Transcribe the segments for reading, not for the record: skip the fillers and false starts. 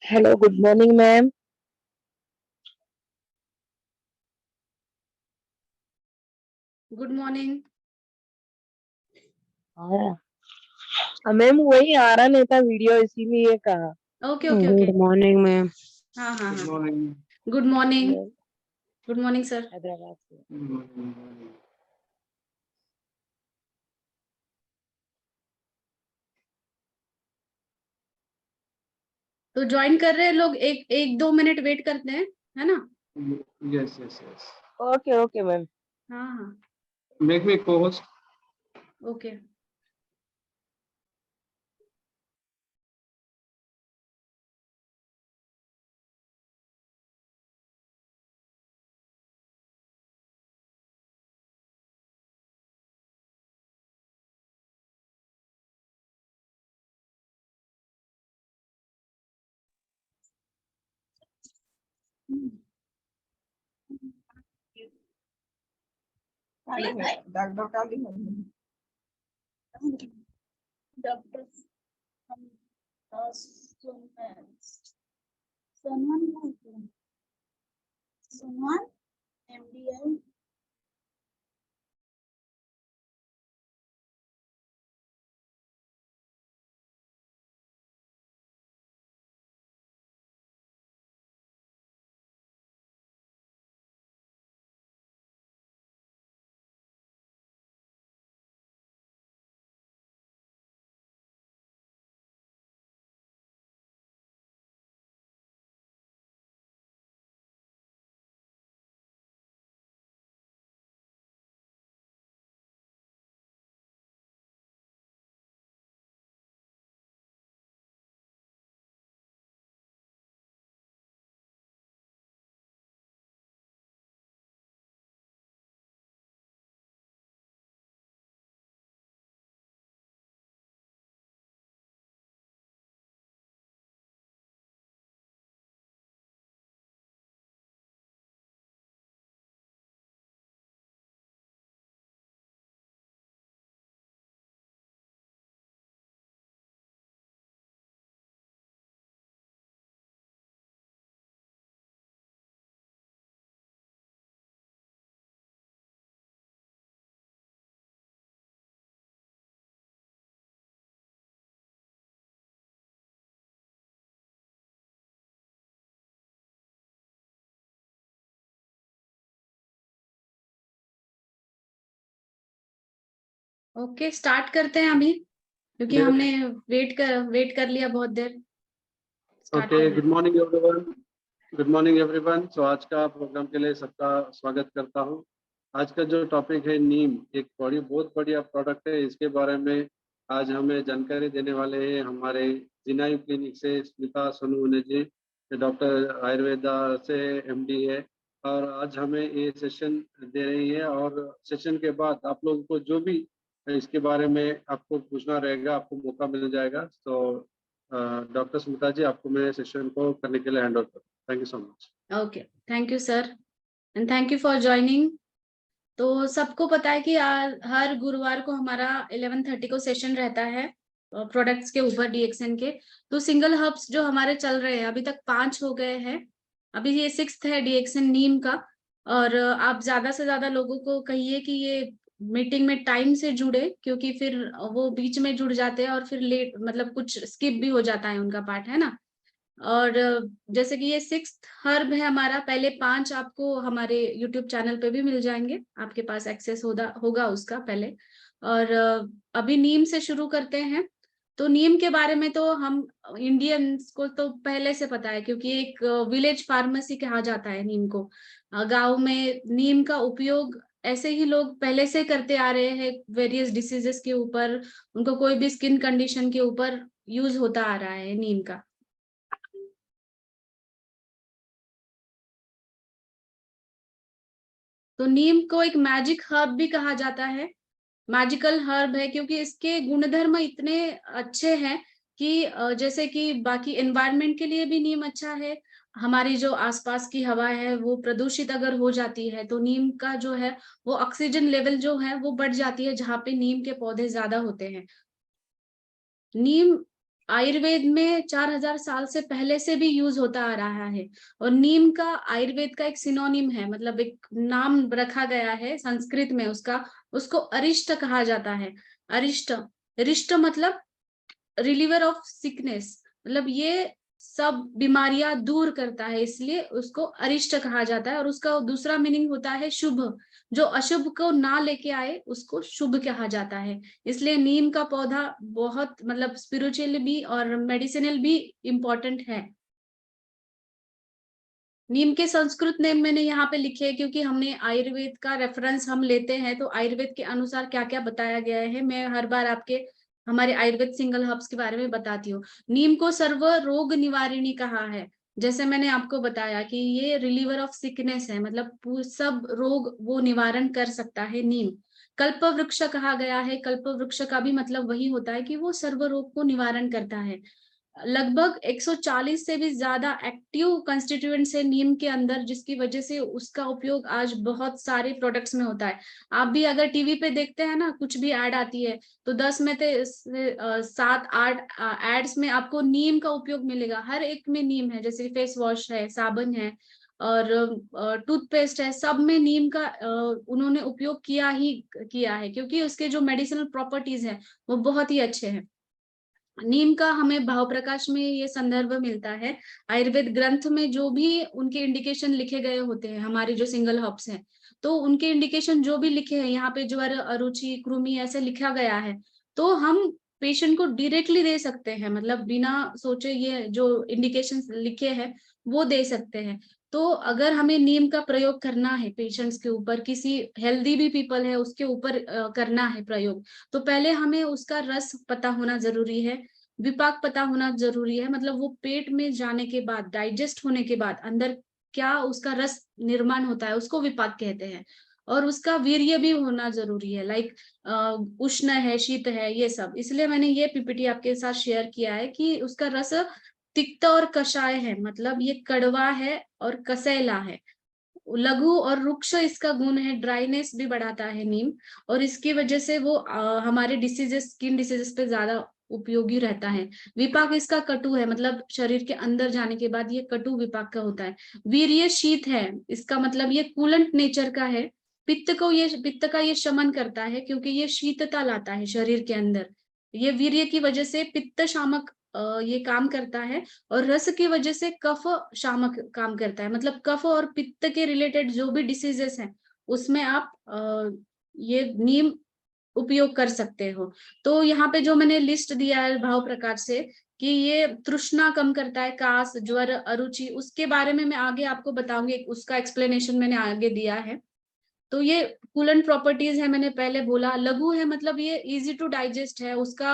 Hello, good morning ma'am. Good morning. हाँ ma'am, वही आ रहा नहीं था वीडियो, इसीलिए कहा। Okay okay okay. Good morning ma'am. हाँ हाँ हाँ। Morning. Good morning. Ma'am, good morning sir. Hyderabad से। तो ज्वाइन कर रहे हैं लोग, एक एक 2 मिनट वेट करते हैं, है ना? Yes yes yes. Okay okay ma'am. हाँ हाँ। Make me co-host. Okay. Doctor Sonawane MDL okay, start करते हैं अभी, क्योंकि Yes. हमने वेट कर लिया बहुत देर। Start Okay. कर Good morning everyone. Good morning everyone. So आज का प्रोग्राम के लिए सबका स्वागत करता हूं। आज का जो टॉपिक है नीम, एक बहुत बढ़िया प्रोडक्ट है। इसके बारे में आज हमें जानकारी देने वाले हैं हमारे जिनायु क्लिनिक से स्मिता सोनूने जी, डॉक्टर आयुर्वेदा से MD है, और आज हमें ये सेशन दे रही है। और सेशन के बाद आप लोगों को जो भी इसके बारे में आपको पूछना रहेगा, आपको मौका मिल जाएगा। तो डॉक्टर स्मिता जी, आपको मैं सेशन को करने के लिए हैंड ओवर करता हूँ। Thank you so much. Okay, thank you sir and thank you for joining. तो सबको पता है कि हर गुरुवार को हमारा 11:30 को सेशन रहता है प्रोडक्ट्स के ऊपर, डीएक्सएन के। तो सिंगल हर्ब्स जो हमारे चल रहे हैं, अभी तक 5 हो गए हैं, अभी ये 6th है डीएक्सएन नीम का। और आप ज्यादा से ज्यादा लोगों को कहिए कि ये मीटिंग में टाइम से जुड़े, क्योंकि फिर वो बीच में जुड़ जाते हैं और फिर लेट, मतलब कुछ स्किप भी हो जाता है उनका पार्ट, है ना। और जैसे कि ये 6th हर्ब है हमारा, पहले 5 आपको हमारे यूट्यूब चैनल पे भी मिल जाएंगे, आपके पास एक्सेस होगा उसका पहले। और अभी नीम से शुरू करते हैं। तो नीम के बारे में तो हम इंडियंस को तो पहले से पता है, क्योंकि एक विलेज फार्मेसी कहा जाता है नीम को। गांव में नीम का उपयोग ऐसे ही लोग पहले से करते आ रहे हैं, वेरियस डिसीजेस के ऊपर, उनको कोई भी स्किन कंडीशन के ऊपर यूज होता आ रहा है नीम का। तो नीम को एक मैजिक हर्ब भी कहा जाता है, मैजिकल हर्ब है, क्योंकि इसके गुणधर्म इतने अच्छे हैं कि जैसे कि बाकी एनवायरनमेंट के लिए भी नीम अच्छा है। हमारी जो आसपास की हवा है वो प्रदूषित अगर हो जाती है, तो नीम का जो है वो ऑक्सीजन लेवल जो है वो बढ़ जाती है, जहाँ पे नीम के पौधे ज्यादा होते हैं। नीम आयुर्वेद में 4000 साल से पहले से भी यूज होता आ रहा है। और नीम का आयुर्वेद का एक सिनोनिम है, मतलब एक नाम रखा गया है संस्कृत में उसका, उसको अरिष्ट कहा जाता है। अरिष्ट, रिष्ट मतलब रिलीवर ऑफ सिकनेस, मतलब ये सब बीमारियां दूर करता है, इसलिए उसको अरिष्ट कहा जाता है। और उसका दूसरा मीनिंग होता है शुभ, जो अशुभ को ना लेके आए उसको शुभ कहा जाता है। इसलिए नीम का पौधा बहुत मतलब स्पिरिचुअल भी और मेडिसिनल भी इम्पोर्टेंट है। नीम के संस्कृत नेम मैंने यहाँ पे लिखे हैं क्योंकि हमने आयुर्वेद का रेफरेंस हम लेते हैं, तो आयुर्वेद के अनुसार क्या क्या बताया गया है मैं हर बार आपके हमारे आयुर्वेद सिंगल हर्ब्स के बारे में बताती हूँ। नीम को सर्व रोग निवारिणी कहा है, जैसे मैंने आपको बताया कि ये रिलीवर ऑफ सिकनेस है, मतलब सब रोग वो निवारण कर सकता है नीम। कल्प वृक्ष कहा गया है, कल्प वृक्ष का भी मतलब वही होता है कि वो सर्व रोग को निवारण करता है। लगभग 140 से भी ज्यादा एक्टिव कंस्टिट्यूएंट्स है नीम के अंदर, जिसकी वजह से उसका उपयोग आज बहुत सारे प्रोडक्ट्स में होता है। आप भी अगर टीवी पे देखते हैं ना, कुछ भी ऐड आती है तो 10 में से 7-8 एड्स में आपको नीम का उपयोग मिलेगा। हर एक में नीम है, जैसे फेस वॉश है, साबुन है और टूथपेस्ट है, सब में नीम का उन्होंने उपयोग किया है क्योंकि उसके जो मेडिसिनल प्रॉपर्टीज है वो बहुत ही अच्छे हैं। नीम का हमें भाव प्रकाश में ये संदर्भ मिलता है। आयुर्वेद ग्रंथ में जो भी उनके इंडिकेशन लिखे गए होते हैं, हमारे जो सिंगल हर्ब्स हैं, तो उनके इंडिकेशन जो भी लिखे हैं यहाँ पे ज्वर, अरुचि, कृमि ऐसे लिखा गया है, तो हम पेशेंट को डायरेक्टली दे सकते हैं, मतलब बिना सोचे ये जो इंडिकेशन लिखे हैं वो दे सकते हैं। तो अगर हमें नीम का प्रयोग करना है पेशेंट्स के ऊपर, किसी हेल्दी भी पीपल है उसके ऊपर करना है प्रयोग, तो पहले हमें उसका रस पता होना जरूरी है, विपाक पता होना जरूरी है, मतलब वो पेट में जाने के बाद, डाइजेस्ट होने के बाद अंदर क्या उसका रस निर्माण होता है उसको विपाक कहते हैं। और उसका वीर्य भी होना जरूरी है, लाइक उष्ण है, शीत है, ये सब। इसलिए मैंने ये पीपीटी आपके साथ शेयर किया है कि उसका रस तिक्त और कषाय है, मतलब ये कड़वा है और कसैला है। लघु और रुक्ष इसका गुण है, ड्राइनेस भी बढ़ाता है नीम, और इसकी वजह से वो हमारे डिसीजेस, स्किन डिसीजेस पे ज्यादा उपयोगी रहता है। विपाक इसका कटु है, मतलब शरीर के अंदर जाने के बाद ये कटु विपाक का होता है। वीर्य शीत है, इसका मतलब ये कूलेंट नेचर का है। पित्त का ये शमन करता है क्योंकि ये शीतता लाता है शरीर के अंदर। ये वीर्य की वजह से पित्त शामक ये काम करता है, और रस की वजह से कफ शामक काम करता है, मतलब कफ और पित्त के रिलेटेड जो भी डिसीजेस हैं उसमें आप ये नीम उपयोग कर सकते हो। तो यहाँ पे जो मैंने लिस्ट दिया है भाव प्रकार से कि ये तृष्णा कम करता है, कास, ज्वर, अरुचि, उसके बारे में मैं आगे आपको बताऊंगी, उसका एक्सप्लेनेशन मैंने आगे दिया है। तो ये कूलेंट प्रॉपर्टीज है, मैंने पहले बोला। लघु है मतलब ये इजी टू डाइजेस्ट है, उसका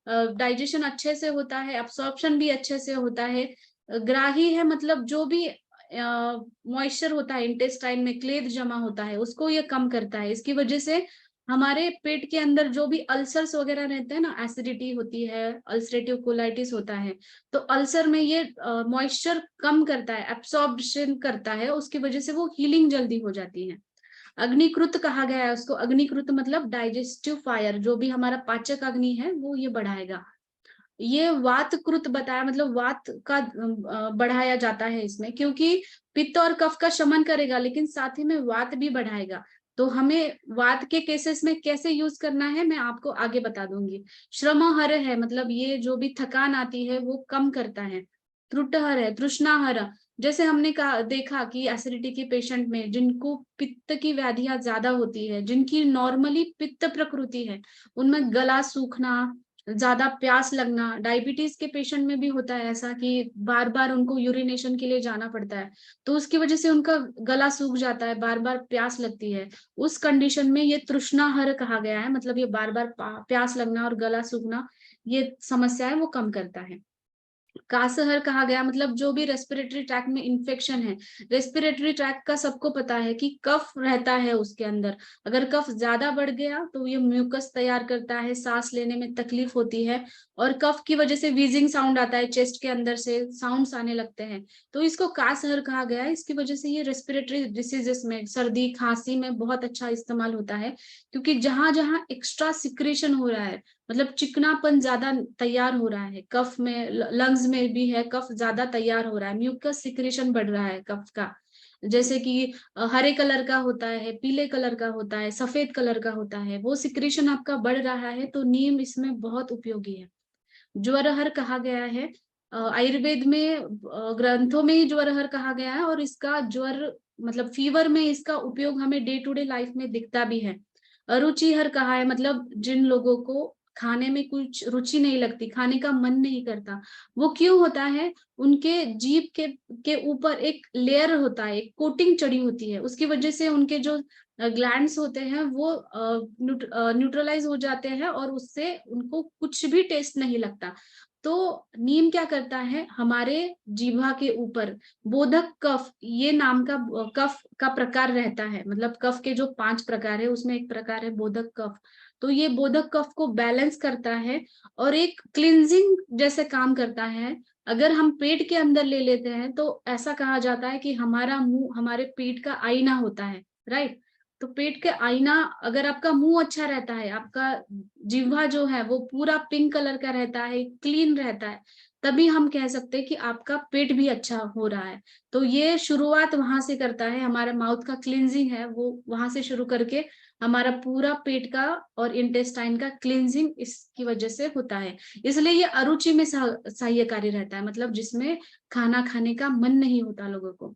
डाइजेशन अच्छे से होता है, अब्सॉर्प्शन भी अच्छे से होता है। ग्राही है मतलब जो भी मॉइस्चर होता है इंटेस्टाइन में, क्लेद जमा होता है, उसको ये कम करता है। इसकी वजह से हमारे पेट के अंदर जो भी अल्सर्स वगैरह रहते हैं ना, एसिडिटी होती है, अल्सरेटिव कोलाइटिस होता है, तो अल्सर में ये मॉइस्चर कम करता है, एब्सॉर्प्शन करता है, उसकी वजह से वो हीलिंग जल्दी हो जाती है। अग्निकृत कहा गया है उसको, अग्निकृत मतलब डाइजेस्टिव फायर, जो भी हमारा पाचक अग्नि है वो ये बढ़ाएगा। ये वातकृत बताया, मतलब वात का बढ़ाया जाता है इसमें, क्योंकि पित्त और कफ का शमन करेगा लेकिन साथ ही में वात भी बढ़ाएगा। तो हमें वात के केसेस में कैसे यूज करना है मैं आपको आगे बता दूंगी। श्रमहर है, मतलब ये जो भी थकान आती है वो कम करता है। त्रुटहर है, तृष्णाहर, जैसे हमने कहा देखा कि एसिडिटी के पेशेंट में जिनको पित्त की व्याधियां ज्यादा होती है, जिनकी नॉर्मली पित्त प्रकृति है, उनमें गला सूखना, ज्यादा प्यास लगना, डायबिटीज के पेशेंट में भी होता है ऐसा कि बार बार उनको यूरिनेशन के लिए जाना पड़ता है, तो उसकी वजह से उनका गला सूख जाता है, बार बार प्यास लगती है। उस कंडीशन में ये तृष्णाहर कहा गया है, मतलब ये बार बार प्यास लगना और गला सूखना, ये समस्या है वो कम करता है। कासहर कहा गया, मतलब जो भी रेस्पिरेटरी ट्रैक में इन्फेक्शन है, रेस्पिरेटरी ट्रैक का सबको पता है कि कफ रहता है उसके अंदर, अगर कफ ज्यादा बढ़ गया तो ये म्यूकस तैयार करता है, सांस लेने में तकलीफ होती है, और कफ की वजह से वीजिंग साउंड आता है, चेस्ट के अंदर से साउंड्स आने लगते हैं, तो इसको कासहर कहा गया है। इसकी वजह से ये रेस्पिरेटरी डिसीजेस में, सर्दी खांसी में बहुत अच्छा इस्तेमाल होता है, क्योंकि जहां जहां एक्स्ट्रा सिक्रेशन हो रहा है मतलब चिकनापन ज्यादा तैयार हो रहा है, कफ में लंग्स में भी है, कफ ज्यादा तैयार हो रहा है, म्यूकस सिक्रेशन बढ़ रहा है कफ का, जैसे कि हरे कलर का होता है, पीले कलर का होता है, सफेद कलर का होता है, वो सिक्रेशन आपका बढ़ रहा है, तो नीम इसमें बहुत उपयोगी है। ज्वरहर कहा गया है, आयुर्वेद में ग्रंथों में ही ज्वरहर कहा गया है, और इसका ज्वर मतलब फीवर में इसका उपयोग हमें डे टू डे लाइफ में दिखता भी है। अरुचिहर कहा है, मतलब जिन लोगों को खाने में कुछ रुचि नहीं लगती, खाने का मन नहीं करता, वो क्यों होता है? उनके जीभ के ऊपर एक लेयर होता है, एक कोटिंग चढ़ी होती है, उसकी वजह से उनके जो ग्लैंड्स होते हैं वो न्यूट्रलाइज हो जाते हैं, और उससे उनको कुछ भी टेस्ट नहीं लगता। तो नीम क्या करता है, हमारे जीभा के ऊपर बोधक कफ, ये नाम का कफ का प्रकार रहता है, मतलब कफ के जो 5 प्रकार है उसमें एक प्रकार है बोधक कफ। तो ये बोधक कफ को बैलेंस करता है और एक क्लिनजिंग जैसे काम करता है। अगर हम पेट के अंदर ले लेते हैं तो ऐसा कहा जाता है कि हमारा मुंह हमारे पेट का आईना होता है, राइट? तो पेट के आईना, अगर आपका मुंह अच्छा रहता है, आपका जिह्वा जो है वो पूरा पिंक कलर का रहता है, क्लीन रहता है, तभी हम कह सकते हैं कि आपका पेट भी अच्छा हो रहा है। तो ये शुरुआत वहां से करता है, हमारा माउथ का क्लींजिंग है वो वहां से शुरू करके हमारा पूरा पेट का और इंटेस्टाइन का क्लींजिंग इसकी वजह से होता है। इसलिए ये अरुचि में सहायकारी रहता है, मतलब जिसमें खाना खाने का मन नहीं होता लोगों को।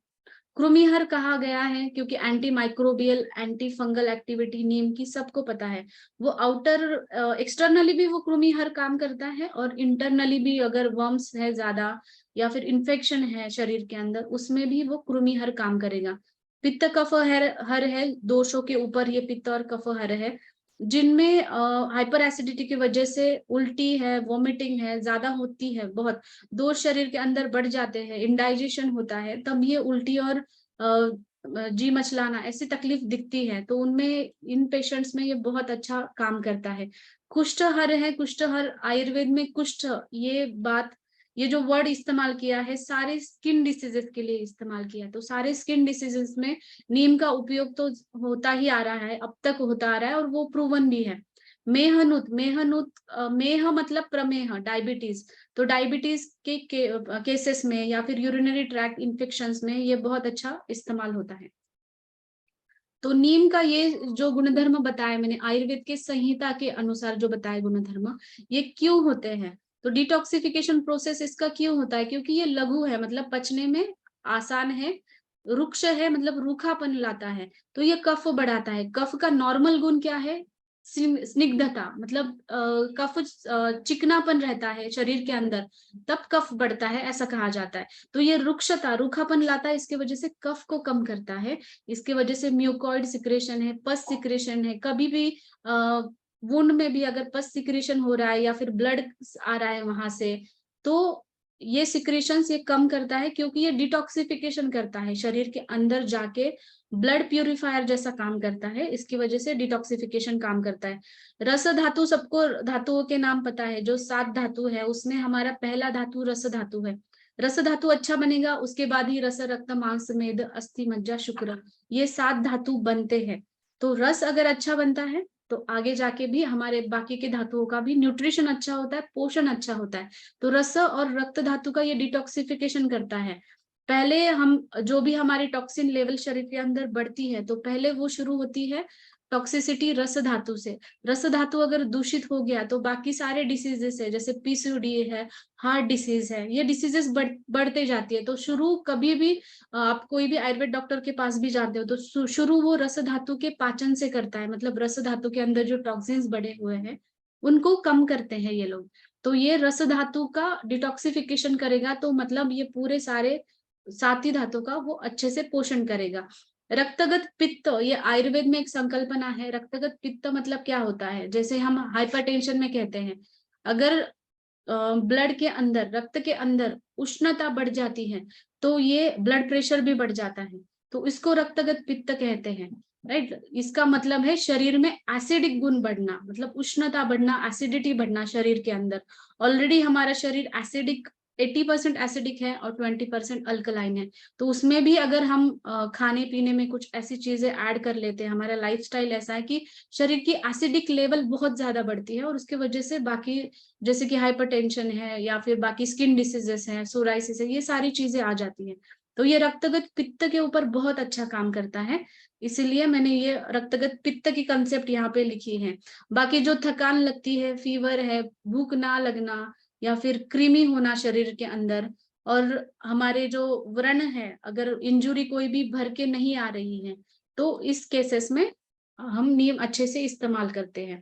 कृमिहर कहा गया है क्योंकि anti microbial anti fungal activity neem की सबको पता है। वो आउटर एक्सटर्नली भी वो कृमिहर काम करता है, और इंटरनली भी अगर वर्म्स है ज्यादा या फिर इन्फेक्शन है शरीर के अंदर, उसमें भी वो कृमिहर काम करेगा। पित्त कफ हर है, दोषों के ऊपर ये पित्त और कफ हर है, जिनमें हाइपर एसिडिटी की वजह से उल्टी है, वॉमिटिंग है, ज्यादा होती है, बहुत दोष शरीर के अंदर बढ़ जाते हैं, इंडाइजेशन होता है, तब ये उल्टी और जी मचलाना ऐसी तकलीफ दिखती है, तो उनमें इन पेशेंट्स में ये बहुत अच्छा काम करता है। कुष्ठ हर है, कुष्ठ हर आयुर्वेद में कुष्ठ, ये जो वर्ड इस्तेमाल किया है सारे स्किन डिसीजेस के लिए इस्तेमाल किया है, तो सारे स्किन डिसीजेस में नीम का उपयोग तो होता ही आ रहा है, अब तक होता आ रहा है, और वो प्रूवन भी है। मेहनूत, मेह मतलब प्रमेह, डायबिटीज, तो डायबिटीज के केसेस में या फिर यूरिनरी ट्रैक्ट इन्फेक्शंस में ये बहुत अच्छा इस्तेमाल होता है। तो नीम का ये जो गुणधर्म बताया मैंने, आयुर्वेद के संहिता के अनुसार जो बताए गुणधर्म, ये क्यों होते हैं? तो डिटॉक्सिफिकेशन प्रोसेस इसका क्यों होता है? क्योंकि ये लघु है, मतलब पचने में आसान है, रुक्ष है मतलब रूखापन लाता है, तो ये कफ बढ़ाता है। कफ का नॉर्मल गुण क्या है? स्निग्धता, मतलब कफ चिकनापन रहता है शरीर के अंदर, तब कफ बढ़ता है ऐसा कहा जाता है। तो ये रुक्षता, रूखापन लाता है, इसकी वजह से कफ को कम करता है, इसके वजह से म्यूकॉइड सिक्रेशन है, पस सिक्रेशन है, कभी भी वुंड में भी अगर पस सिक्रेशन हो रहा है या फिर ब्लड आ रहा है वहां से, तो ये सिक्रेशंस ये कम करता है, क्योंकि ये डिटॉक्सिफिकेशन करता है, शरीर के अंदर जाके ब्लड प्यूरिफायर जैसा काम करता है, इसकी वजह से डिटॉक्सिफिकेशन काम करता है। रस धातु, सबको धातुओं के नाम पता है, जो 7 धातु है उसमें हमारा पहला धातु रस धातु है। रस धातु अच्छा बनेगा, उसके बाद ही रस, रक्त, मांस, मेद, अस्थि, मज्जा, शुक्र, ये 7 धातु बनते हैं। तो रस अगर अच्छा बनता है तो आगे जाके भी हमारे बाकी के धातुओं का भी न्यूट्रिशन अच्छा होता है, पोषण अच्छा होता है। तो रस और रक्त धातु का ये डिटॉक्सिफिकेशन करता है। पहले हम जो भी हमारी टॉक्सिन लेवल शरीर के अंदर बढ़ती है, तो पहले वो शुरू होती है टॉक्सिसिटी रस धातु से। रस धातु अगर दूषित हो गया तो बाकी सारे डिसीजेस है, जैसे पीसीओडी है, हार्ट डिसीज है, ये डिसीजेस बढ़ते जाती है। तो शुरू कभी भी आप कोई भी आयुर्वेद डॉक्टर के पास भी जाते हो तो शुरू वो रस धातु के पाचन से करता है, मतलब रस धातु के अंदर जो टॉक्सिन्स बढ़े हुए हैं उनको कम करते हैं ये लोग। तो ये रस धातु का डिटॉक्सिफिकेशन करेगा, तो मतलब ये पूरे सारे 7 ही धातु का वो अच्छे से पोषण करेगा। रक्तगत पित्त, ये आयुर्वेद में एक संकल्पना है। रक्तगत पित्त मतलब क्या होता है? जैसे हम हाइपरटेंशन में कहते हैं, अगर ब्लड के अंदर, रक्त के अंदर उष्णता बढ़ जाती है तो ये ब्लड प्रेशर भी बढ़ जाता है, तो इसको रक्तगत पित्त कहते हैं, राइट? इसका मतलब है शरीर में एसिडिक गुण बढ़ना, मतलब उष्णता बढ़ना, एसिडिटी बढ़ना शरीर के अंदर। ऑलरेडी हमारा शरीर एसिडिक 80% एसिडिक है और 20% अल्कलाइन है। तो उसमें भी अगर हम खाने पीने में कुछ ऐसी चीजें ऐड कर लेते हैं, हमारा लाइफस्टाइल ऐसा है कि शरीर की एसिडिक लेवल बहुत ज्यादा बढ़ती है और उसकी वजह से बाकी जैसे कि हाइपरटेंशन है या फिर बाकी स्किन डिसीजेस है, सोराइसिस है, ये सारी चीजें आ जाती हैं। तो ये रक्तगत पित्त के ऊपर बहुत अच्छा काम करता है, इसीलिए मैंने ये रक्तगत पित्त की कंसेप्ट यहाँ पे लिखी है। बाकी जो थकान लगती है, फीवर है, भूख ना लगना या फिर कृमि होना शरीर के अंदर, और हमारे जो व्रण है, अगर इंजुरी कोई भी भर के नहीं आ रही है, तो इस केसेस में हम नीम अच्छे से इस्तेमाल करते हैं।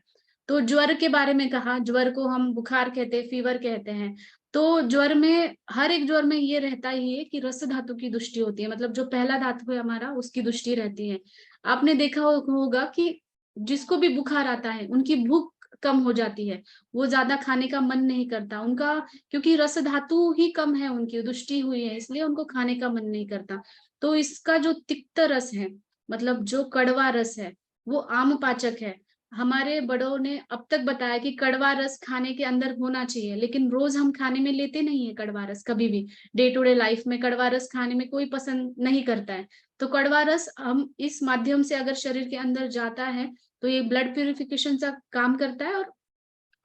तो ज्वर के बारे में कहा, ज्वर को हम बुखार कहते हैं, फीवर कहते हैं। तो ज्वर में, हर एक ज्वर में ये रहता ही है कि रस धातु की दुष्टि होती है, मतलब जो पहला धातु है हमारा, उसकी दुष्टि रहती है। आपने देखा होगा कि जिसको भी बुखार आता है उनकी भूख कम हो जाती है, वो ज्यादा खाने का मन नहीं करता उनका, क्योंकि रस धातु ही कम है, उनकी दुष्टि हुई है, इसलिए उनको खाने का मन नहीं करता। तो इसका जो तिक्त रस है, मतलब जो कड़वा रस है, वो आम पाचक है। हमारे बड़ों ने अब तक बताया कि कड़वा रस खाने के अंदर होना चाहिए, लेकिन रोज हम खाने में लेते नहीं है कड़वा रस, कभी भी डे टू डे लाइफ में कड़वा रस खाने में कोई पसंद नहीं करता है। तो कड़वा रस हम इस माध्यम से अगर शरीर के अंदर जाता है तो ये ब्लड प्यूरिफिकेशन का काम करता है और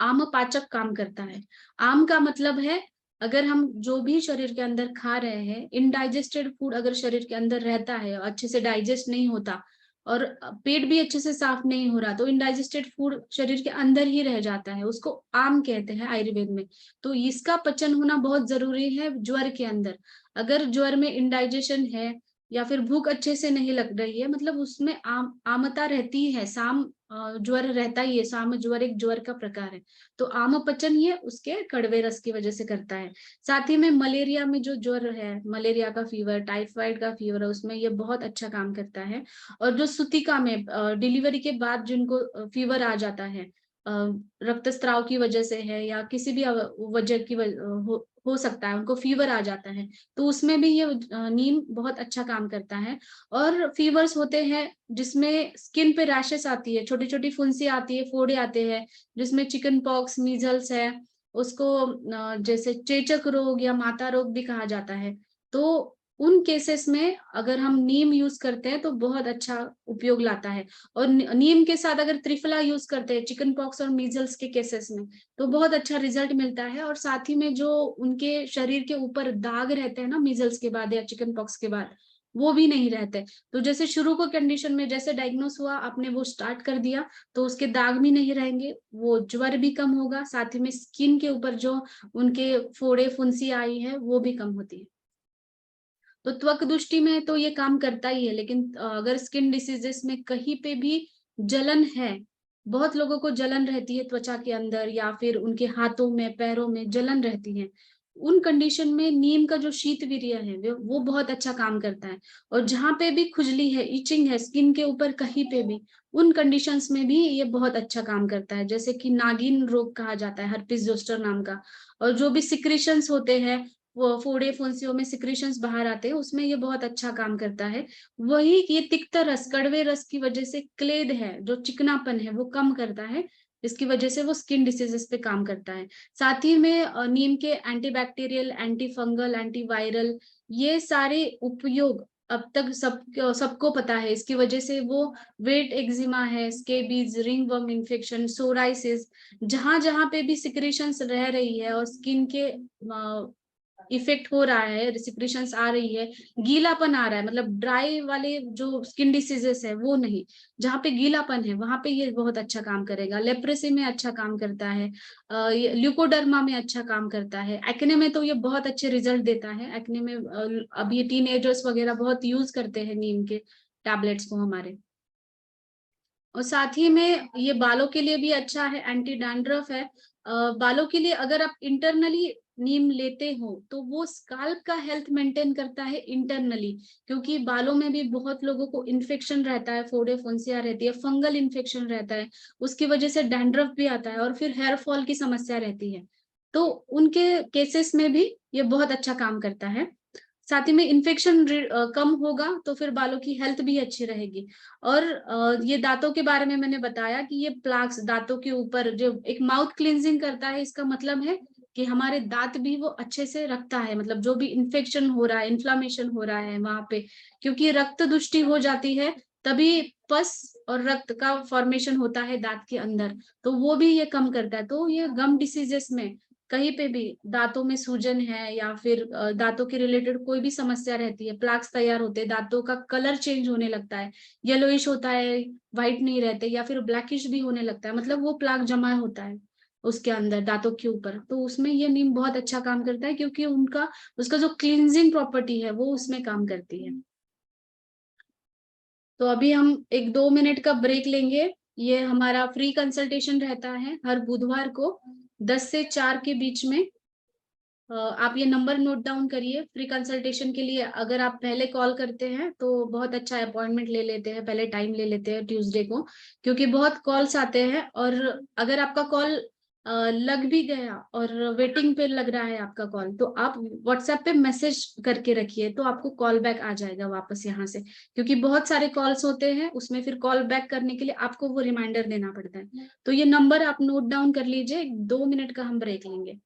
आम पाचक काम करता है। आम का मतलब है, अगर हम जो भी शरीर के अंदर खा रहे हैं, इनडाइजेस्टेड फूड अगर शरीर के अंदर रहता है, अच्छे से डाइजेस्ट नहीं होता और पेट भी अच्छे से साफ नहीं हो रहा, तो इनडाइजेस्टेड फूड शरीर के अंदर ही रह जाता है, उसको आम कहते हैं आयुर्वेद में। तो इसका पचन होना बहुत जरूरी है ज्वर के अंदर। अगर ज्वर में इनडाइजेशन है या फिर भूख अच्छे से नहीं लग रही है, मतलब उसमें आमता रहती है, साम ज्वर रहता ही है, साम ज्वर एक ज्वर का प्रकार है। तो आम पचन ये उसके कड़वे रस की वजह से करता है। साथ ही में मलेरिया में जो ज्वर है, मलेरिया का फीवर, टाइफाइड का फीवर है, उसमें ये बहुत अच्छा काम करता है। और जो सुतिका में डिलीवरी के बाद जिनको फीवर आ जाता है, रक्तस्राव की वजह से है या किसी भी वजह की हो सकता है, उनको फीवर आ जाता है, तो उसमें भी ये नीम बहुत अच्छा काम करता है। और फीवर्स होते हैं जिसमें स्किन पे रैशेस आती है, छोटी छोटी फुंसी आती है, फोड़े आते हैं, जिसमें चिकन पॉक्स, मीजल्स है, उसको जैसे चेचक रोग या माता रोग भी कहा जाता है। तो उन केसेस में अगर हम नीम यूज करते हैं तो बहुत अच्छा उपयोग लाता है। और नीम के साथ अगर त्रिफला यूज करते हैं चिकन पॉक्स और मीजल्स के केसेस में, तो बहुत अच्छा रिजल्ट मिलता है। और साथ ही में जो उनके शरीर के ऊपर दाग रहते हैं ना, मीजल्स के बाद या चिकन पॉक्स के बाद, वो भी नहीं रहते। तो जैसे शुरू को कंडीशन में जैसे डायग्नोस हुआ, आपने वो स्टार्ट कर दिया, तो उसके दाग भी नहीं रहेंगे, वो ज्वर भी कम होगा, साथ ही में स्किन के ऊपर जो उनके फोड़े फुंसी आई है वो भी कम होती है। तो त्वक दृष्टि में तो ये काम करता ही है, लेकिन अगर स्किन डिसीजेस में कहीं पे भी जलन है, बहुत लोगों को जलन रहती है त्वचा के अंदर या फिर उनके हाथों में पैरों में जलन रहती है, उन कंडीशन में नीम का जो शीतवीर्य है वो बहुत अच्छा काम करता है। और जहां पे भी खुजली है, इचिंग है स्किन के ऊपर कहीं पे भी, उन कंडीशंस में भी ये बहुत अच्छा काम करता है, जैसे कि नागिन रोग कहा जाता है, हर्पिस जोस्टर नाम का। और जो भी सिक्रेशंस होते हैं, वो फोड़े फुंसियों में सिक्रेशंस बाहर आते हैं, उसमें ये बहुत अच्छा काम करता है। वही ये तिक्त रस, कड़वे रस की वजह से क्लेद है, जो चिकनापन है, वो कम करता है, इसकी वजह से वो स्किन डिसीजेस पे काम करता है। साथ ही में नीम के एंटीबैक्टीरियल, एंटी फंगल, एंटीवायरल, ये सारे उपयोग अब तक सबको पता है। इसकी वजह से वो वेट एक्जिमा है, स्केबीज, रिंगवर्म इन्फेक्शन, सोराइसिस, जहां जहां पे भी सिक्रेशंस रह रही है और स्किन के इफेक्ट हो रहा है, सिक्रेशंस आ रही है, गीलापन आ रहा है, मतलब ड्राई वाले जो स्किन डिसीजेस है वो नहीं, जहाँ पे गीलापन है वहां पे ये बहुत अच्छा काम करेगा। लेप्रेसी में अच्छा काम करता है, ल्यूकोडर्मा में अच्छा काम करता है, एक्ने में तो ये बहुत अच्छे रिजल्ट देता है। एक्ने में अब ये टीनेजर्स वगैरह बहुत यूज करते हैं नीम के टैबलेट्स को हमारे। और साथ ही में ये बालों के लिए भी अच्छा है, एंटी डैंड्रफ है। बालों के लिए अगर आप इंटरनली नीम लेते हो तो वो स्काल्प का हेल्थ मेंटेन करता है इंटरनली, क्योंकि बालों में भी बहुत लोगों को इन्फेक्शन रहता है, फोड़े फुंसियां रहती है, फंगल इन्फेक्शन रहता है, उसकी वजह से डैंड्रफ भी आता है और फिर हेयर फॉल की समस्या रहती है। तो उनके केसेस में भी ये बहुत अच्छा काम करता है। साथ ही में इन्फेक्शन कम होगा तो फिर बालों की हेल्थ भी अच्छी रहेगी। और ये दांतों के बारे में मैंने बताया कि ये प्लाक्स दांतों के ऊपर जो एक माउथ क्लींजिंग करता है, इसका मतलब है कि हमारे दांत भी वो अच्छे से रखता है, मतलब जो भी इन्फेक्शन हो रहा है, इन्फ्लामेशन हो रहा है वहां पे, क्योंकि रक्त दुष्टि हो जाती है तभी पस और रक्त का फॉर्मेशन होता है दांत के अंदर, तो वो भी ये कम करता है। तो ये गम डिसीजेस में कहीं पे भी दांतों में सूजन है या फिर दांतों के रिलेटेड कोई भी समस्या रहती है, प्लाक्स तैयार होते हैं, दांतों का कलर चेंज होने लगता है, येलोइश होता है, व्हाइट नहीं रहते, या फिर ब्लैकिश भी होने लगता है, मतलब वो प्लाक जमा होता है उसके अंदर दांतों के ऊपर, तो उसमें ये नीम बहुत अच्छा काम करता है, क्योंकि उनका उसका जो क्लींजिंग प्रॉपर्टी है वो उसमें काम करती है। तो अभी हम 1-2 मिनट का ब्रेक लेंगे। ये हमारा फ्री कंसल्टेशन रहता है हर बुधवार को 10 से 4 के बीच में। आप ये नंबर नोट डाउन करिए फ्री कंसल्टेशन के लिए। अगर आप पहले कॉल करते हैं तो बहुत अच्छा अपॉइंटमेंट ले लेते हैं, पहले टाइम ले लेते हैं ट्यूसडे को, क्योंकि बहुत कॉल्स आते हैं, और अगर आपका कॉल लग भी गया और वेटिंग पे लग रहा है आपका कॉल, तो आप व्हाट्सएप पे मैसेज करके रखिए, तो आपको कॉल बैक आ जाएगा वापस यहाँ से, क्योंकि बहुत सारे कॉल्स होते हैं उसमें, फिर कॉल बैक करने के लिए आपको वो रिमाइंडर देना पड़ता है। तो ये नंबर आप नोट डाउन कर लीजिए। 2 मिनट का हम ब्रेक लेंगे।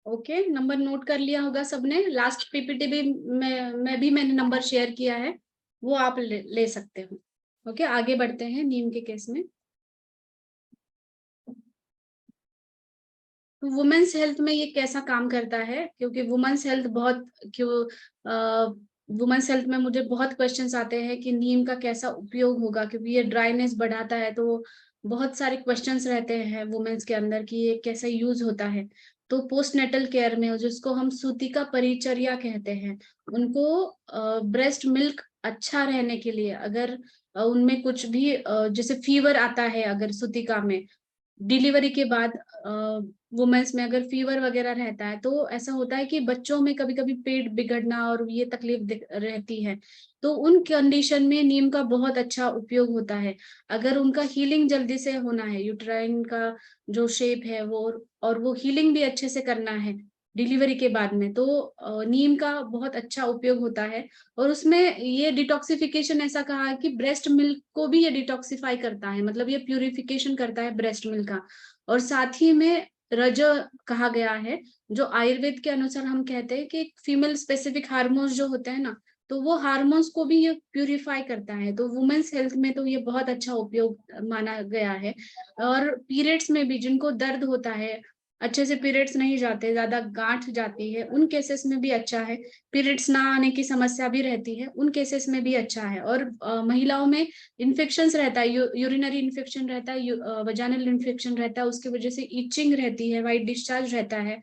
ओके, नंबर नोट कर लिया होगा सबने। लास्ट पीपीटी भी मैंने नंबर शेयर किया है, वो आप ले सकते हो। ओके, आगे बढ़ते हैं नीम के केस में। तो वुमेन्स हेल्थ में ये कैसा काम करता है, क्योंकि वुमेन्स हेल्थ बहुत वुमेन्स हेल्थ में मुझे बहुत क्वेश्चंस आते हैं कि नीम का कैसा उपयोग होगा, क्योंकि ये ड्राइनेस बढ़ाता है, तो बहुत सारे क्वेश्चंस रहते हैं वुमेन्स के अंदर कि ये कैसा यूज होता है। तो पोस्टनेटल केयर में, जिसको हम सूतिका परिचर्या कहते हैं, उनको ब्रेस्ट मिल्क अच्छा रहने के लिए, अगर उनमें कुछ भी जैसे फीवर आता है, अगर सूतिका में डिलीवरी के बाद वुमेन्स में अगर फीवर वगैरह रहता है, तो ऐसा होता है कि बच्चों में कभी कभी पेट बिगड़ना और ये तकलीफ रहती है, तो उन कंडीशन में नीम का बहुत अच्छा उपयोग होता है। अगर उनका हीलिंग जल्दी से होना है, यूट्राइन का जो शेप है वो, और वो हीलिंग भी अच्छे से करना है डिलीवरी के बाद में, तो नीम का बहुत अच्छा उपयोग होता है। और उसमें ये डिटॉक्सिफिकेशन ऐसा कहा है कि ब्रेस्ट मिल्क को भी ये डिटॉक्सिफाई करता है, मतलब ये प्यूरिफिकेशन करता है ब्रेस्ट मिल्क का। और साथ ही में रज कहा गया है, जो आयुर्वेद के अनुसार हम कहते हैं कि फीमेल स्पेसिफिक हार्मोन्स जो होते हैं ना, तो वो हार्मोन्स को भी ये प्यूरिफाई करता है। तो वुमेन्स हेल्थ में तो ये बहुत अच्छा उपयोग माना गया है। और पीरियड्स में भी जिनको दर्द होता है, अच्छे से पीरियड्स नहीं जाते, ज्यादा गांठ जाती है, उन केसेस में भी अच्छा है। पीरियड्स ना आने की समस्या भी रहती है, उन केसेस में भी अच्छा है। और महिलाओं में इन्फेक्शंस रहता है, यूरिनरी इन्फेक्शन रहता है, वजाइनल इन्फेक्शन रहता है, उसकी वजह से इचिंग रहती है, वाइट डिस्चार्ज रहता है,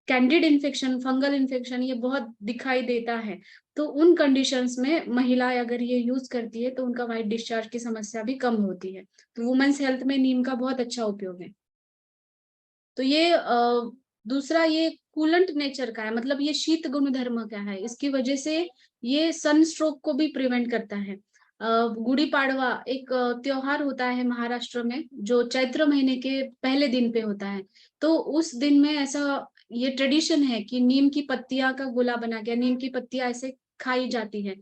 कैंडिड इन्फेक्शन, फंगल इन्फेक्शन, ये बहुत दिखाई देता है। तो उन कंडीशंस में महिला अगर ये यूज करती है तो उनका वाइट डिस्चार्ज की समस्या भी कम होती है। तो वुमेन्स हेल्थ में नीम का बहुत अच्छा उपयोग है। तो ये दूसरा, ये कूलेंट नेचर का है, मतलब ये शीत गुणधर्म का है, इसकी वजह से ये सन स्ट्रोक को भी प्रिवेंट करता है। गुड़ी पाड़वा एक त्योहार होता है महाराष्ट्र में, जो चैत्र महीने के पहले दिन पे होता है। तो उस दिन में ऐसा ये ट्रेडिशन है कि नीम की पत्तियां का गोला बना के, नीम की पत्तियां ऐसे खाई जाती है।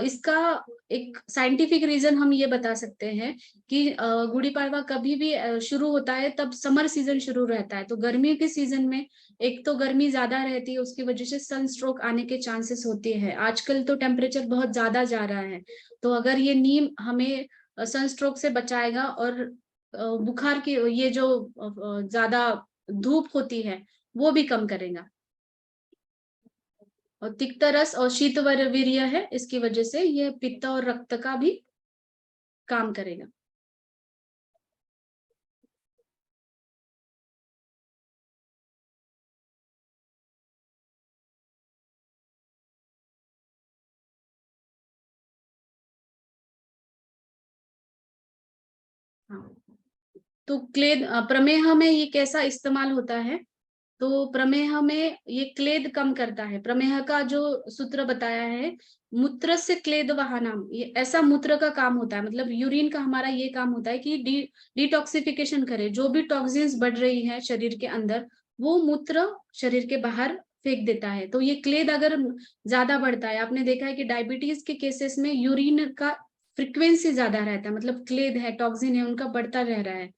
इसका एक साइंटिफिक रीजन हम ये बता सकते हैं कि गुड़ी पड़वा कभी भी शुरू होता है तब समर सीजन शुरू रहता है, तो गर्मियों के सीजन में एक तो गर्मी ज्यादा रहती है, उसकी वजह से सनस्ट्रोक आने के चांसेस होते हैं। आजकल तो टेम्परेचर बहुत ज्यादा जा रहा है, तो अगर ये नीम हमें सनस्ट्रोक से बचाएगा और बुखार की ये जो ज्यादा धूप होती है वो भी कम करेगा। और तिक्त रस और शीतवीर्य है, इसकी वजह से ये पित्त और रक्त का भी काम करेगा। हाँ, तो क्लेद प्रमेह में ये कैसा इस्तेमाल होता है? तो प्रमेह में ये क्लेद कम करता है। प्रमेह का जो सूत्र बताया है, मूत्र से क्लेद वहानाम, ये ऐसा मूत्र का काम होता है, मतलब यूरिन का हमारा ये काम होता है कि डिटॉक्सिफिकेशन करे। जो भी टॉक्सिन्स बढ़ रही है शरीर के अंदर वो मूत्र शरीर के बाहर फेंक देता है। तो ये क्लेद अगर ज्यादा बढ़ता है, आपने देखा है कि डायबिटीज के केसेस में यूरिन का फ्रिक्वेंसी ज्यादा रहता है, मतलब क्लेद है, टॉक्सिन है, उनका बढ़ता रह रहा है।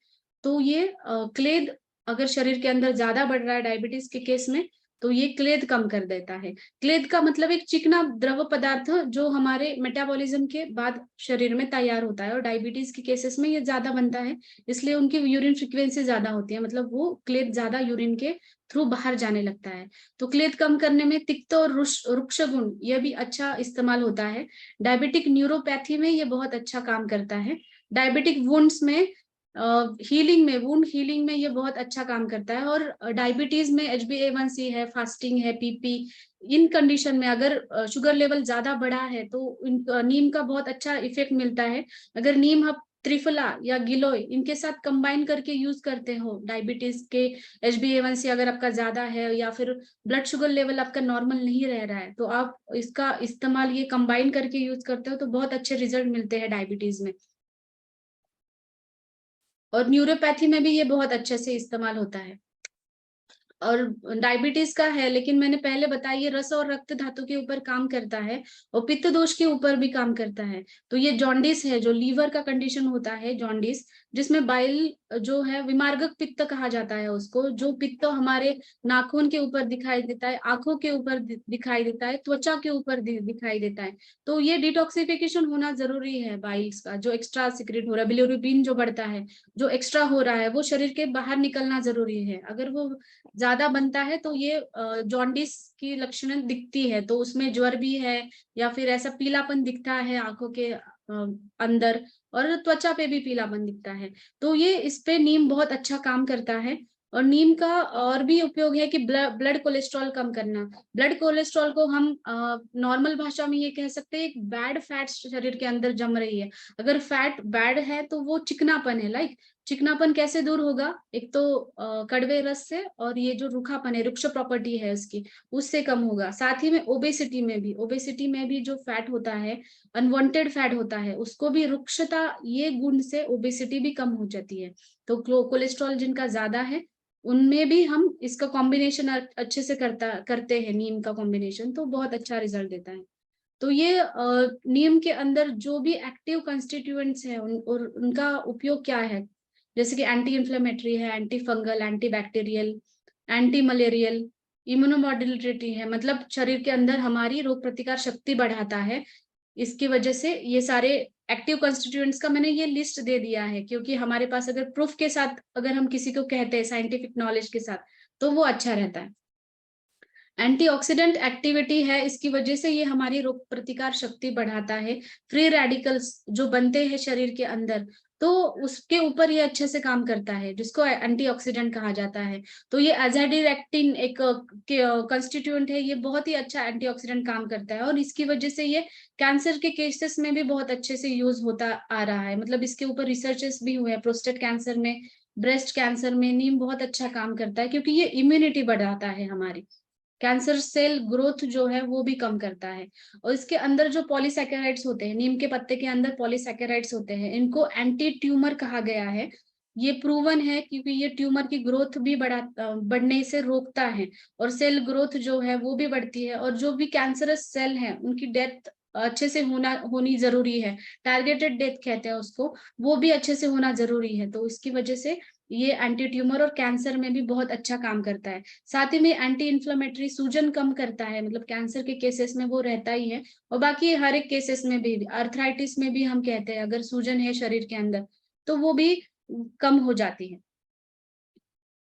तो ये क्लेद अगर शरीर के अंदर ज्यादा बढ़ रहा है डायबिटीज के केस में, तो ये क्लेद कम कर देता है। क्लेद का मतलब एक चिकना द्रव पदार्थ जो हमारे मेटाबॉलिज्म के बाद शरीर में तैयार होता है, और डायबिटीज के केसेस में ये ज्यादा बनता है, इसलिए उनकी यूरिन फ्रिक्वेंसी ज्यादा होती है, मतलब वो क्लेद ज्यादा यूरिन के थ्रू बाहर जाने लगता है। तो क्लेद कम करने में तिक्त और रुक्ष गुण यह भी अच्छा इस्तेमाल होता है। डायबिटिक न्यूरोपैथी में ये बहुत अच्छा काम करता है। डायबिटिक वुंड्स में हीलिंग में, वुंड हीलिंग में ये बहुत अच्छा काम करता है। और डायबिटीज में HbA1c है, फास्टिंग है, PP, इन कंडीशन में अगर शुगर लेवल ज्यादा बढ़ा है तो नीम का बहुत अच्छा इफेक्ट मिलता है। अगर नीम आप त्रिफला या गिलोय इनके साथ कंबाइन करके यूज करते हो डायबिटीज के, HbA1c अगर आपका ज्यादा है या फिर ब्लड शुगर लेवल आपका नॉर्मल नहीं रह रहा है, तो आप इसका इस्तेमाल ये कंबाइन करके यूज करते हो तो बहुत अच्छे रिजल्ट मिलते हैं डायबिटीज में। और न्यूरोपैथी में भी ये बहुत अच्छे से इस्तेमाल होता है। और डायबिटीज का है, लेकिन मैंने पहले बताया ये रस और रक्त धातु के ऊपर काम करता है और पित्त दोष के ऊपर भी काम करता है। तो ये जॉन्डिस है, जो लीवर का कंडीशन होता है जॉन्डिस, जिसमें बाइल जो है विमार्गक पित्त कहा जाता है उसको, जो पित्त हमारे नाखून के ऊपर दिखाई देता है, आंखों के ऊपर दिखाई देता है, त्वचा के ऊपर दिखाई देता है। तो ये डिटॉक्सिफिकेशन होना जरूरी है। बाइल्स का जो एक्स्ट्रा सिक्रेट हो रहा है, बिलिरुबिन जो बढ़ता है, जो एक्स्ट्रा हो रहा है, वो शरीर के बाहर निकलना जरूरी है। अगर वो ज्यादा बनता है तो ये जॉन्डिस की लक्षण दिखती है, तो उसमें ज्वर भी है या फिर ऐसा पीलापन दिखता है आंखों के अंदर, और त्वचा पे भी पीलापन दिखता है। तो ये इस पे नीम बहुत अच्छा काम करता है। और नीम का और भी उपयोग है कि ब्लड कोलेस्ट्रॉल कम करना। ब्लड कोलेस्ट्रॉल को हम नॉर्मल भाषा में ये कह सकते हैं, एक बैड फैट शरीर के अंदर जम रही है। अगर फैट बैड है तो वो चिकनापन है, लाइक चिकनापन कैसे दूर होगा? एक तो कड़वे रस से, और ये जो रूखापन है, रुक्ष प्रॉपर्टी है उसकी, उससे कम होगा। साथ ही में ओबेसिटी में भी जो फैट होता है, अनवांटेड फैट होता है, उसको भी रुक्षता, ये गुण से ओबेसिटी भी कम हो जाती है। तो कोलेस्ट्रॉल जिनका ज्यादा है उनमें भी हम इसका कॉम्बिनेशन अच्छे से करते हैं, नीम का कॉम्बिनेशन, तो बहुत अच्छा रिजल्ट देता है। तो ये नीम के अंदर जो भी एक्टिव कंस्टिट्यूएंट्स हैं और उनका उपयोग क्या है, जैसे कि एंटी इन्फ्लेमेटरी है, anti fungal, anti bacterial, anti malarial, immunomodulatory है, मतलब शरीर के अंदर हमारी रोग प्रतिकार शक्ति बढ़ाता है। इसकी वजह से ये सारे एक्टिव कंस्टिट्यूएंट्स का मैंने ये लिस्ट दे दिया है, क्योंकि हमारे पास अगर प्रूफ के साथ अगर हम किसी को कहते हैं साइंटिफिक नॉलेज के साथ, तो वो अच्छा रहता है। एंटीऑक्सीडेंट एक्टिविटी है, इसकी वजह से ये हमारी रोग प्रतिकार शक्ति बढ़ाता है। फ्री रेडिकल्स जो बनते हैं शरीर के अंदर, तो उसके ऊपर ये अच्छे से काम करता है, जिसको एंटीऑक्सीडेंट कहा जाता है। तो ये एजाडिरेक्टिन एक कंस्टिट्यूएंट है, ये बहुत ही अच्छा एंटीऑक्सीडेंट काम करता है, और इसकी वजह से ये कैंसर के केसेस में भी बहुत अच्छे से यूज होता आ रहा है। मतलब इसके ऊपर रिसर्चेस भी हुए हैं, प्रोस्टेट कैंसर में, ब्रेस्ट कैंसर में नीम बहुत अच्छा काम करता है, क्योंकि ये इम्यूनिटी बढ़ाता है हमारी, कैंसर सेल ग्रोथ जो है वो भी कम करता है। और इसके अंदर जो पॉलीसैकेराइड्स होते हैं, नीम के पत्ते के अंदर पॉलीसैकेराइड्स होते हैं, इनको एंटी ट्यूमर कहा गया है। ये प्रूवन है क्योंकि ये ट्यूमर की ग्रोथ भी बढ़ने से रोकता है और सेल ग्रोथ जो है वो भी बढ़ती है, और जो भी कैंसरस सेल है उनकी डेथ अच्छे से होनी जरूरी है, टारगेटेड डेथ कहते हैं उसको, वो भी अच्छे से होना जरूरी है। तो इसकी वजह से ये एंटी ट्यूमर और कैंसर में भी बहुत अच्छा काम करता है। साथ ही में एंटी इन्फ्लेमेटरी, सूजन कम करता है, मतलब कैंसर के केसेस में वो रहता ही है, और बाकी हर एक केसेस में भी, आर्थराइटिस में भी हम कहते हैं अगर सूजन है शरीर के अंदर तो वो भी कम हो जाती है।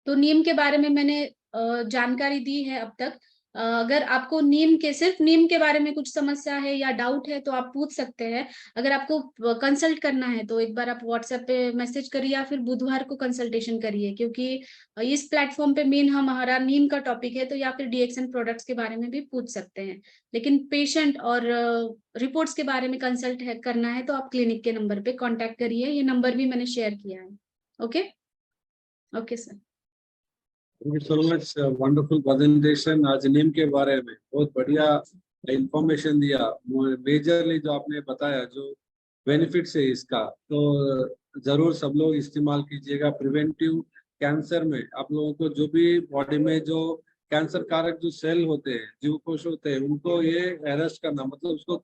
तो नीम के बारे में मैंने जानकारी दी है अब तक। अगर आपको सिर्फ नीम के बारे में कुछ समस्या है या डाउट है तो आप पूछ सकते हैं। अगर आपको कंसल्ट करना है तो एक बार आप व्हाट्सएप पे मैसेज करिए या फिर बुधवार को कंसल्टेशन करिए, क्योंकि इस प्लेटफॉर्म पे मेन हमारा नीम का टॉपिक है, तो या फिर डीएक्सएन प्रोडक्ट्स के बारे में भी पूछ सकते हैं। लेकिन पेशेंट और रिपोर्ट्स के बारे में कंसल्ट करना है तो आप क्लिनिक के नंबर पे कॉन्टेक्ट करिए, ये नंबर भी मैंने शेयर किया है। Okay okay sir. Thank you so much, wonderful presentation. आज नीम के बारे में बहुत बढ़िया इंफॉर्मेशन दिया। मेजरली जो आपने बताया जो बेनिफिट्स है इसका, तो जरूर सब लोग इस्तेमाल कीजिएगा। प्रिवेंटिव कैंसर में आप लोगों को जो भी बॉडी में जो कैंसर कारक जो सेल होते हैं, जीवकोश होते हैं, उनको ये अरेस्ट करना, मतलब उसको